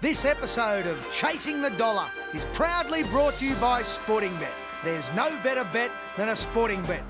This episode of Chasing the Dollar is proudly brought to you by Sportingbet. There's no better bet than a Sportingbet.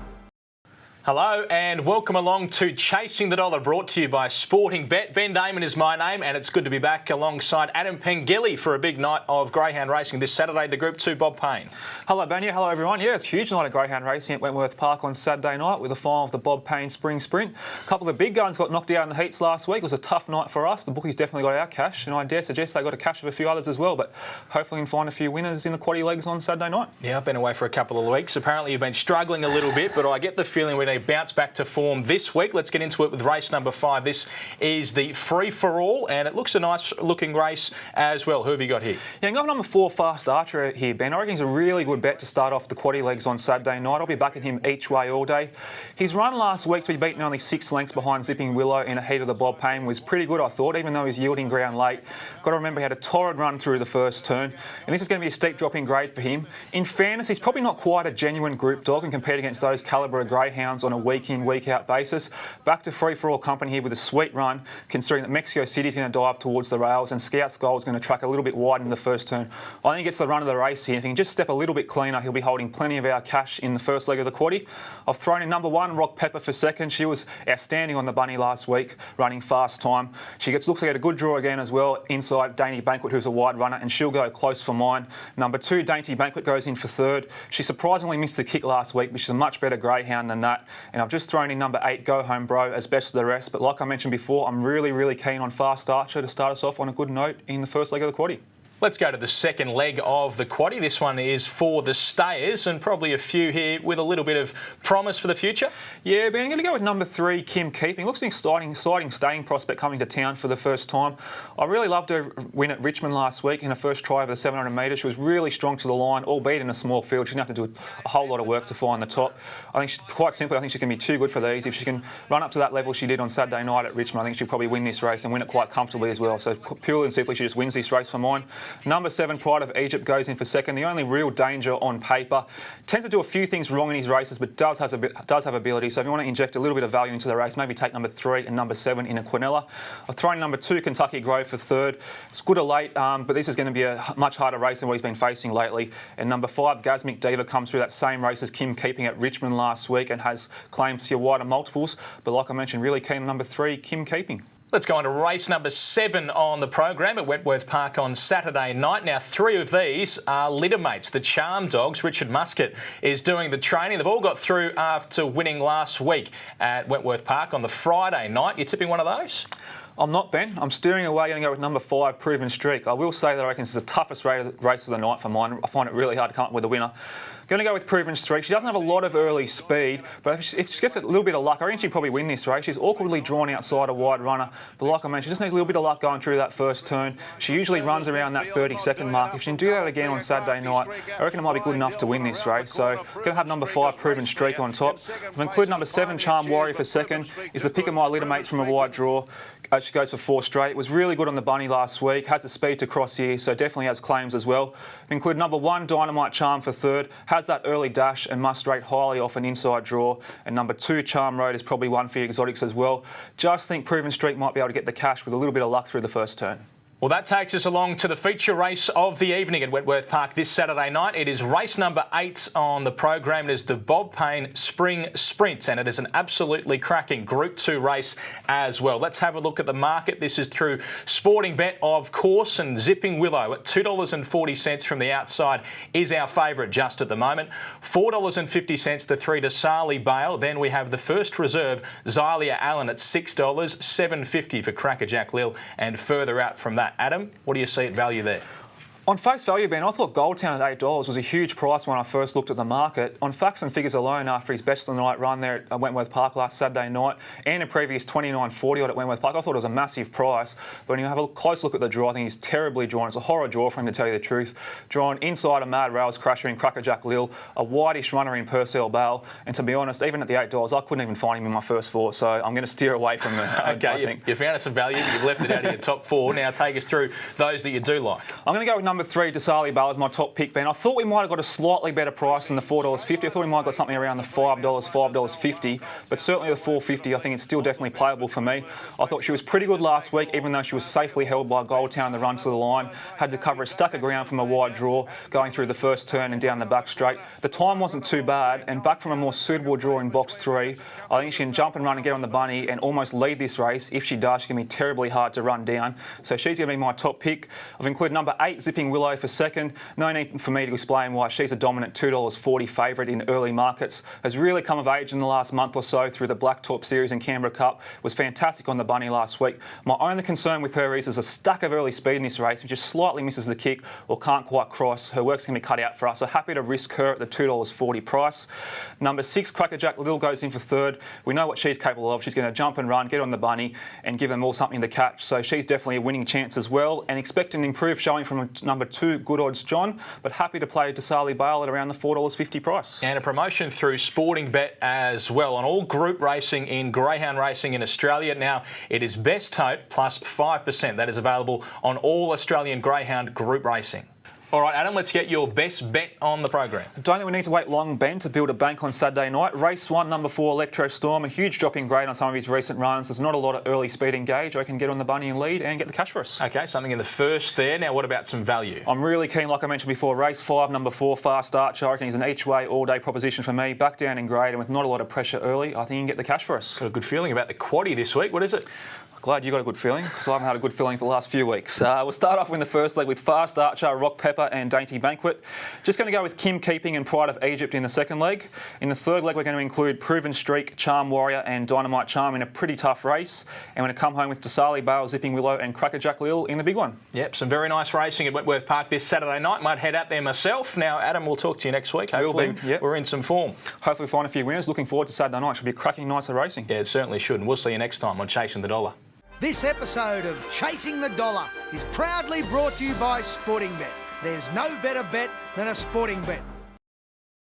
Hello and welcome along to Chasing the Dollar, brought to you by Sportingbet. Ben Damon is my name, and it's good to be back alongside Adam Pengilly for a big night of greyhound racing this Saturday, the Group 2 Bob Payne. Hello Ben, hello everyone. Yeah, it's a huge night of greyhound racing at Wentworth Park on Saturday night with the final of the Bob Payne Spring Sprint. A couple of the big guns got knocked out in the heats last week. It was a tough night for us. The bookies definitely got our cash, and I dare suggest they got a cash of a few others as well, but hopefully we can find a few winners in the quaddie legs on Saturday night. Yeah, I've been away for a couple of weeks. Apparently you've been struggling a little bit, but I get the feeling we need to bounce back to form this week. Let's get into it with race number 5. This is the free-for-all, and it looks a nice-looking race as well. Who have you got here? Yeah, I'm going number 4, Fast Archer here, Ben. I reckon he's a really good bet to start off the quaddie legs on Saturday night. I'll be backing him each way all day. His run last week to be beaten only 6 lengths behind Zipping Willow in a heat of the Bob Payne was pretty good, I thought, even though he's yielding ground late. Got to remember he had a torrid run through the first turn, and this is going to be a steep drop in grade for him. In fairness, he's probably not quite a genuine group dog and compared against those calibre of greyhounds on a week-in, week-out basis. Back to free-for-all company here with a sweet run, considering that Mexico City's going to dive towards the rails and Scout's Gold is going to track a little bit wide in the first turn. I think he gets the run of the race here. If he can just step a little bit cleaner, he'll be holding plenty of our cash in the first leg of the quaddie. I've thrown in number 1, Rock Pepper, for second. She was outstanding on the bunny last week, running fast time. She looks like she had a good draw again as well, inside Dainty Banquet, who's a wide runner, and she'll go close for mine. Number 2, Dainty Banquet, goes in for third. She surprisingly missed the kick last week, but she's a much better greyhound than that. And I've just thrown in number 8, Go Home Bro, as best of the rest. But like I mentioned before, I'm really keen on Fast Archer to start us off on a good note in the first leg of the quaddie. Let's go to the second leg of the quaddie. This one is for the stayers, and probably a few here with a little bit of promise for the future. Yeah, Ben, I'm going to go with number 3, Kim Keeping. Looks an exciting staying prospect coming to town for the first time. I really loved her win at Richmond last week in her first try over the 700 metres. She was really strong to the line, albeit in a small field. She didn't have to do a whole lot of work to find the top. I think, quite simply, I think she's going to be too good for these. If she can run up to that level she did on Saturday night at Richmond, I think she'll probably win this race and win it quite comfortably as well. So purely and simply, she just wins this race for mine. Number 7, Pride of Egypt, goes in for second. The only real danger on paper. Tends to do a few things wrong in his races, but does have ability. So if you want to inject a little bit of value into the race, maybe take number 3 and number 7 in a Quinella. I've thrown number 2, Kentucky Grove, for third. It's good or late, but this is going to be a much harder race than what he's been facing lately. And number 5, Gasmic Diva, comes through that same race as Kim Keeping at Richmond last week and has claims for wider multiples. But like I mentioned, really keen on number 3, Kim Keeping. Let's go on to race number 7 on the program at Wentworth Park on Saturday night. Now, 3 of these are litter mates, the Charm Dogs. Richard Muscat is doing the training. They've all got through after winning last week at Wentworth Park on the Friday night. You tipping one of those? I'm not, Ben. I'm steering away, going to go with number 5, Proven Streak. I will say that I reckon this is the toughest race of the night for mine. I find it really hard to come up with a winner. Going to go with Proven Streak. She doesn't have a lot of early speed, but if she gets a little bit of luck, I reckon she'll probably win this race. She's awkwardly drawn outside a wide runner, but like I mentioned, she just needs a little bit of luck going through that first turn. She usually runs around that 30-second mark. If she can do that again on Saturday night, I reckon it might be good enough to win this race. So going to have number 5, Proven Streak, on top. I've included number 7, Charm Warrior, for second. Is the pick of my litter mates from a wide draw. She goes for 4 straight. Was really good on the bunny last week. Has the speed to cross here, so definitely has claims as well. Include number 1, Dynamite Charm, for third. Has that early dash and must rate highly off an inside draw. And number 2, Charm Road, is probably one for your exotics as well. Just think Proven Streak might be able to get the cash with a little bit of luck through the first turn. Well, that takes us along to the feature race of the evening at Wentworth Park this Saturday night. It is race number 8 on the program. It is the Bob Payne Spring Sprint, and it is an absolutely cracking Group 2 race as well. Let's have a look at the market. This is through Sportingbet, of course, and Zipping Willow at $2.40 from the outside is our favourite just at the moment. $4.50 the 3 to Sarley Bale. Then we have the first reserve, Xylia Allen, at $6, $7.50 for Crackerjack Lil, and further out from that. Adam, what do you see at value there? On face value, Ben, I thought Goldtown at $8 was a huge price when I first looked at the market. On facts and figures alone, after his best of the night run there at Wentworth Park last Saturday night and a previous $29.40 odd at Wentworth Park, I thought it was a massive price. But when you have a close look at the draw, I think he's terribly drawn. It's a horror draw for him, to tell you the truth. Drawn inside a Mad Rails Crusher in Crackerjack Lil, a wideish runner in Purcell Bale, and to be honest, even at the $8, I couldn't even find him in my first 4, so I'm going to steer away from it. Okay, I think. You found us some value, you've left it out of your top 4. Now take us through those that you do like. I'm going to go with number number 3, Dasali Bar was my top pick, Ben. I thought we might have got a slightly better price than the $4.50. I thought we might have got something around the $5, $5.50, but certainly the $4.50, I think it's still definitely playable for me. I thought she was pretty good last week, even though she was safely held by Goldtown the run to the line. Had to cover a stack of ground from a wide draw, going through the first turn and down the back straight. The time wasn't too bad, and back from a more suitable draw in box 3, I think she can jump and run and get on the bunny and almost lead this race. If she does, she's going to be terribly hard to run down. So she's going to be my top pick. I've included number 8, Zipping Willow, for second. No need for me to explain why she's a dominant $2.40 favourite in early markets. Has really come of age in the last month or so through the Blacktop Series and Canberra Cup. Was fantastic on the bunny last week. My only concern with her is there's a stack of early speed in this race and just slightly misses the kick or can't quite cross. Her work's going to be cut out for us, so happy to risk her at the $2.40 price. Number 6, Crackerjack Little goes in for third. We know what she's capable of. She's going to jump and run, get on the bunny and give them all something to catch. So she's definitely a winning chance as well, and expect an improved showing from number 2, Good Odds John, but happy to play Dasali Bale at around the $4.50 price. And a promotion through Sportingbet as well on all group racing in greyhound racing in Australia. Now, it is best tote plus 5%. That is available on all Australian greyhound group racing. All right, Adam, let's get your best bet on the program. I don't think we need to wait long, Ben, to build a bank on Saturday night. Race 1, number 4, Electro Storm. A huge drop in grade on some of his recent runs. There's not a lot of early speed engage. I can get on the bunny and lead and get the cash for us. OK, something in the first there. Now, what about some value? I'm really keen, like I mentioned before, race 5, number 4, Fast Archer. I reckon he's an each-way, all-day proposition for me. Back down in grade and with not a lot of pressure early, I think you can get the cash for us. Got a good feeling about the quaddie this week. What is it? Glad you got a good feeling, because I haven't had a good feeling for the last few weeks. We'll start off in the first leg with Fast Archer, Rock Pepper and Dainty Banquet. Just going to go with Kim Keeping and Pride of Egypt in the second leg. In the third leg, we're going to include Proven Streak, Charm Warrior and Dynamite Charm in a pretty tough race. And we're going to come home with Dasali Bale, Zipping Willow and Crackerjack Lil in the big one. Yep, some very nice racing at Wentworth Park this Saturday night. Might head out there myself. Now, Adam, we'll talk to you next week. Hopefully we're in some form. Hopefully find a few winners. Looking forward to Saturday night. Should be a cracking night of racing. Yeah, it certainly should. And we'll see you next time on Chasing the Dollar. This episode of Chasing the Dollar is proudly brought to you by Sportingbet. There's no better bet than a Sportingbet.